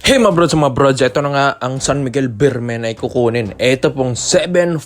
Hey mga brods, ito na nga ang San Miguel Beermen ay kukunin. Ito pong 7'5",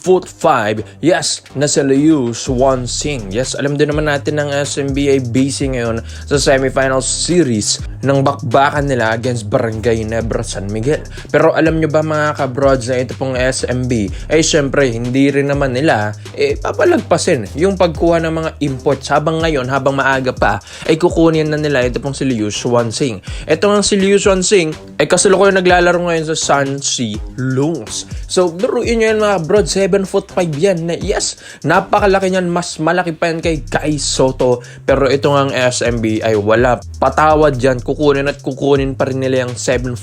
yes, na si Liu Xuanxing. Yes, alam din naman natin ng SMB ay busy ngayon sa semifinal series ng bakbakan nila against Barangay Nebra San Miguel. Pero alam nyo ba mga ka-brods na ito pong SMB ay syempre hindi rin naman nila papalagpasin yung pagkuha ng mga imports habang ngayon, habang maaga pa ay kukunin na nila ito pong si Liu Xuanxing. Ito nga si Liu Xuanxing ay kasalukuyan naglalaro ngayon sa Shanxi Lungs. So, daruin nyo yan mga bro, 7'5" yan. Yes, napakalaki niyan. Mas malaki pa yan kay Kai Soto. Pero ito nga ang SMB ay wala patawad dyan. Kukunin at kukunin pa rin nila yung 7'5"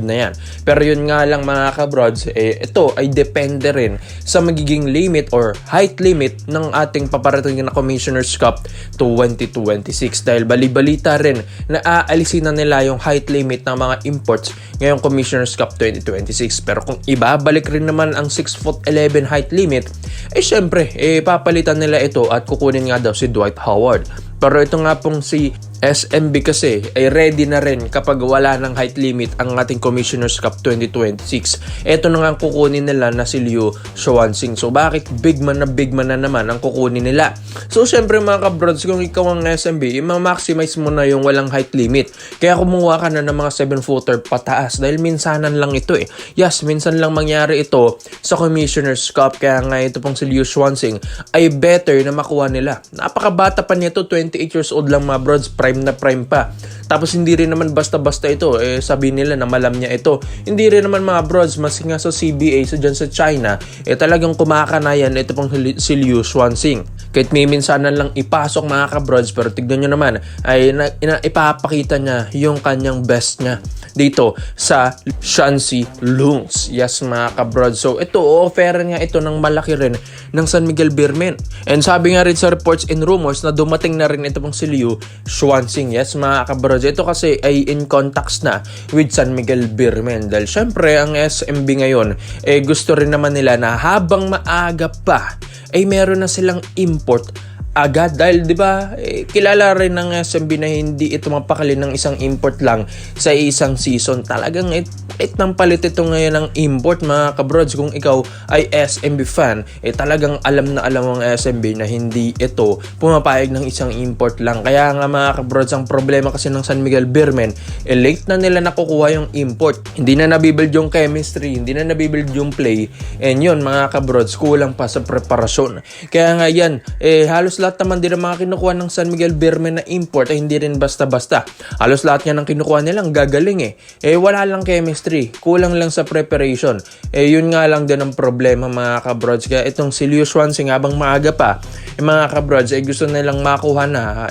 na yan. Pero yun nga lang mga kabrods, ito ay depende rin sa magiging limit or height limit ng ating paparating na Commissioner's Cup 2026. Dahil bali-balita rin na aalisin na nila yung height limit ng mga imports ngayong Commissioner's Cup 2026. Pero kung ibabalik rin naman ang 6'11" height limit, syempre, papalitan nila ito at kukunin nga daw si Dwight Howard. Pero ito nga pong si SMB kasi ay ready na rin kapag wala ng height limit ang ating Commissioner's Cup 2026. Ito na nga ang kukunin nila na si Liu Xuanxing. So bakit big man na naman ang kukunin nila? So syempre mga kabrods, kung ikaw ang SMB, ma-maximize mo na yung walang height limit. Kaya kumuha ka na ng mga 7-footer pataas dahil minsanan lang ito Yes, minsan lang mangyari ito sa Commissioner's Cup. Kaya nga ito pong si Liu Xuanxing ay better na makuha nila. Napakabata pa nito, 28 years old lang mga brods, prime na prime pa. Tapos hindi rin naman basta-basta ito. Sabi nila na malam niya ito. Hindi rin naman mga brods, mas nga sa CBA, so dyan sa China, talagang kumakanayan ito pong si Liu Xuanxing. Kahit may minsanan lang ipasok mga kabrods, pero tignan nyo naman, ay ipapakita niya yung kanyang best niya dito sa Shanxi Lungs. Yes mga kabrods. So ito, offeran nga ito ng malaki rin ng San Miguel Beermen. And sabi nga rin sa reports and rumors na dumating na rin ito pong si Liu Xuanxing. Yes mga kabrods. Ito kasi ay in contacts na with San Miguel Beermen. Dahil syempre ang SMB ngayon gusto rin naman nila na habang maaga pa ay meron na silang import agad. Dahil di ba kilala rin ng SMB na hindi ito mapakali ng isang import lang sa isang season. Talagang ng palit ito ngayon ng import mga kabrods. Kung ikaw ay SMB fan, talagang alam na alam ang SMB na hindi ito pumapayag ng isang import lang. Kaya nga mga kabrods, ang problema kasi ng San Miguel Beermen, late na nila nakukuha yung import. Hindi na nabibuild yung chemistry, hindi na nabibuild yung play, and yun mga kabrods, kulang pa sa preparasyon. Kaya nga yan, halos lahat naman din ang mga kinukuha ng San Miguel Beermen na import ay hindi rin basta-basta. Halos lahat niya ng kinukuha nilang gagaling wala lang chemistry, kulang lang sa preparation. Yun nga lang din ang problema mga kabrods. Kaya itong si Liu Xuanxing habang maaga pa, mga kabrods, gusto nilang makuha na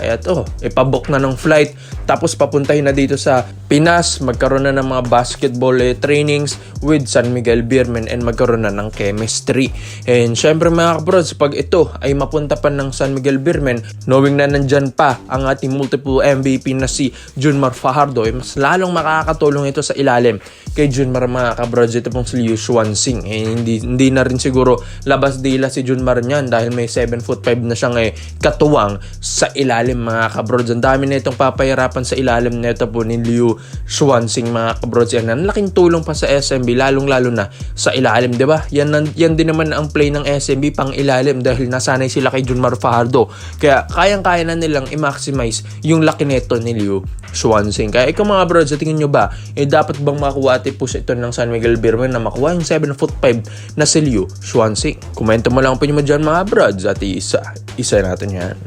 ipabook na ng flight, tapos papuntahin na dito sa Pinas, magkaroon na ng mga basketball trainings with San Miguel Beermen and magkaroon na ng chemistry. And syempre mga kabrods, pag ito ay mapunta pa ng San Miguel Beermen, knowing na nandyan pa ang ating multiple MVP na si Junmar Fajardo, mas lalong makakatulong ito sa ilalim kay Junmar mga kabrods. Ito pong si Liu Xuanxing, hindi na rin siguro labas dila si Junmar niyan dahil may 7'5" na siyang katuwang sa ilalim mga kabrods. Ang dami na itong papahirapan sa ilalim na ito po ni Liu Xuanxing mga kabrods. Yan ang laking tulong pa sa SMB, lalong-lalo na sa ilalim, di ba? Yan din naman ang play ng SMB pang ilalim dahil nasanay sila kay Junmar Fajardo. Kaya kayang-kaya na nilang i-maximize yung laki neto ni Liu Xuanxing. Kaya ikaw mga brods, tingin nyo ba, dapat bang makuha at i-push ito ng San Miguel Beermen na makuha yung 7'5" na si Liu Xuanxing? Komento mo lang po nyo dyan mga brods at isa natin yan.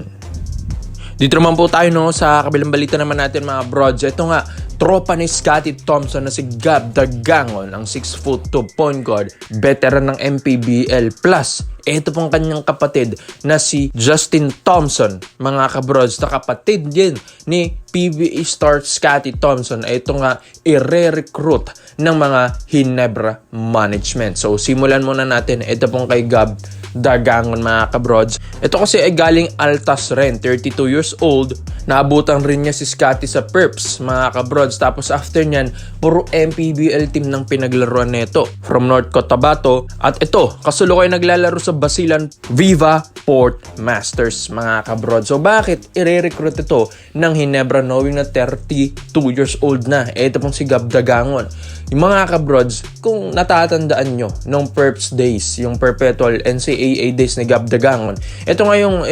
Dito naman po tayo sa kabilang balita naman natin mga brods. Ito nga, tropa ni Scottie Thompson na si Gab Dagangon, ang 6'2" point guard, veteran ng MPBL plus. Ito pong kanyang kapatid na si Justin Thompson, mga kabrods, na kapatid din ni PBA star Scottie Thompson. Ito nga i-recruit ng mga Ginebra management. So simulan muna natin. Ito pong kay Gab Dagangon mga kabrods. Ito kasi ay galing Altas rin, 32 years old. Naabutan rin niya si Scotty sa Perps mga kabrods. Tapos after nyan, puro MPBL team ng pinaglaruan nito from North Cotabato. At ito, kasulukay naglalaro sa Basilan Viva Port Masters mga kabrods. So bakit i-recruit ito ng Ginebra knowing na 32 years old na? Ito pong si Gab Dagangon. Yung mga kabrods, kung natatandaan nyo nung Perps days, yung perpetual NCAA days ni Gab Dagangon, ito nga yung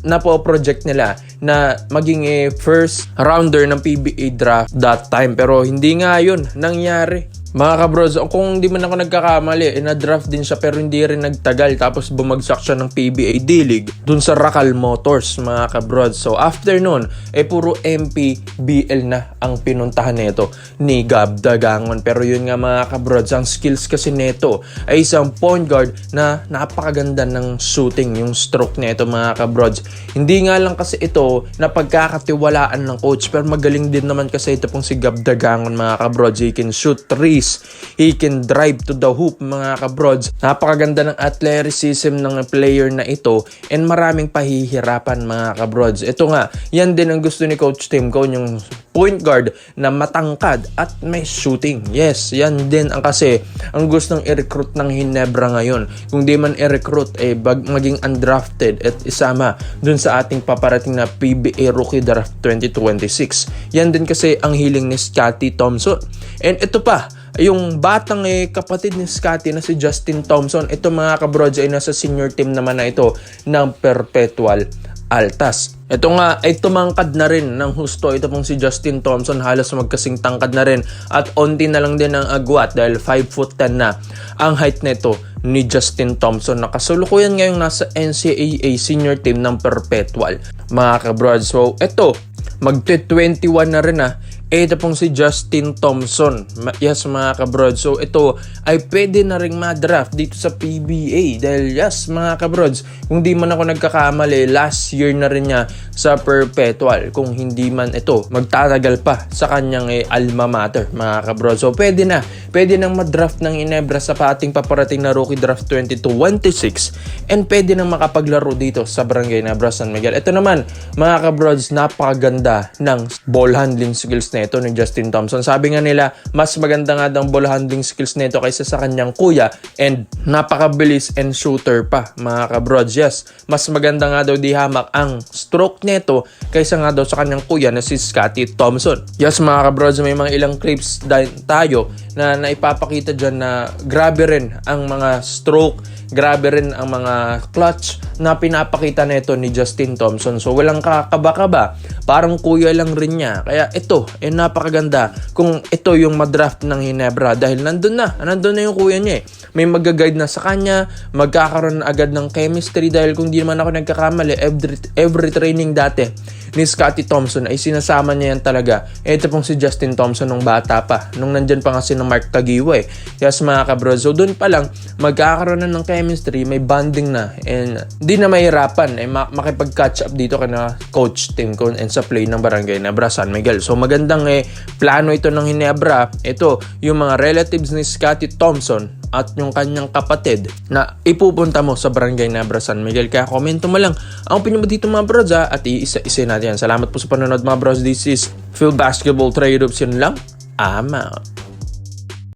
napo-project nila na maging first rounder ng PBA draft that time. Pero hindi nga yun nangyari. Mga kabrods, kung di man ako nagkakamali, na-draft din siya pero hindi rin nagtagal. Tapos bumagsak siya ng PBA D-League dun sa Racal Motors, mga kabrods. So after nun, puro MPBL na ang pinuntahan nito ni Gab Dagangon. Pero yun nga mga kabrods, ang skills kasi nito ay isang point guard na napakaganda ng shooting, yung stroke nito mga kabrods. Hindi nga lang kasi ito na pagkakatiwalaan ng coach, pero magaling din naman kasi ito pong si Gab Dagangon mga kabrods. He can shoot threes, he can drive to the hoop mga kabrods. Napakaganda ng athleticism ng player na ito and maraming pahihirapan mga kabrods. Ito nga, yan din ang gusto ni Coach Tim Cone, yung point guard na matangkad at may shooting. Yes, yan din ang kasi ang gustong i-recruit ng Ginebra ngayon. Kung di man i-recruit, maging undrafted at isama dun sa ating paparating na PBA Rookie Draft 2026. Yan din kasi ang hiling ni Scotty Thompson. And ito pa, yung batang kapatid ni Scotty na si Justin Thompson. Ito mga kabrods ay nasa senior team naman na ito ng Perpetual Altas. Ito nga ay tumangkad na rin ng husto. Ito pong si Justin Thompson, halos magkasing tangkad na rin at onti na lang din ang agwat dahil 5'10" na ang height nito ni Justin Thompson. Nakasulukuyan ngayong nasa NCAA senior team ng Perpetual mga kabrods. So ito, magte-21 na rin ito pong si Justin Thompson. Yes mga kabrods. So ito ay pwede na ring ma-draft dito sa PBA. Dahil yes mga kabrods, kung di man ako nagkakamali, last year na rin niya sa Perpetual. Kung hindi man ito, magtatagal pa sa kanyang alma mater mga kabrods. So pwede nang ma-draft ng Ginebra sa ating paparating na Rookie Draft 2026 and pwede nang makapaglaro dito sa Barangay Ginebra San Miguel. Ito naman mga kabrods, napakaganda ng ball handling skills na ito ni Justin Thompson. Sabi nga nila, mas maganda nga daw ball handling skills nito kaysa sa kanyang kuya and napakabilis and shooter pa mga kabrods. Yes, mas maganda nga daw di hamak ang stroke nito kaysa nga daw sa kanyang kuya na si Scotty Thompson. Yes mga kabrods, may mga ilang clips tayo na naipapakita dyan na grabe rin ang mga stroke, grabe rin ang mga clutch na pinapakita nito ni Justin Thompson. So walang kakaba-kaba, parang kuya lang rin niya. Kaya ito, napakaganda kung ito yung madraft ng Ginebra dahil nandun na yung kuya niya May mag-guide na sa kanya, magkakaroon na agad ng chemistry dahil kung di naman ako nagkakamali, every training dati ni Scotty Thompson ay sinasama niya yan talaga. Ito pong si Justin Thompson nung bata pa, nung nandyan pa kasi ng Mark Tagiwa Yes mga kabrods, so doon pa lang magkakaroon na ng chemistry, may bonding na and di na mahirapan makipag-catch up dito kana Coach Tim Cone and sa play ng Barangay Ginebra San Miguel. So magandang plano ito ng Ginebra. Ito yung mga relatives ni Scotty Thompson at yung kanyang kapatid na ipupunta mo sa Barangay Ginebra San Miguel. Kaya komento mo lang ang opinion mo dito mga bros at iisa-isa natin yan. Salamat po sa panonood mga bros. This is Phil Basketball Trade Ups. Yun lang. I'm out.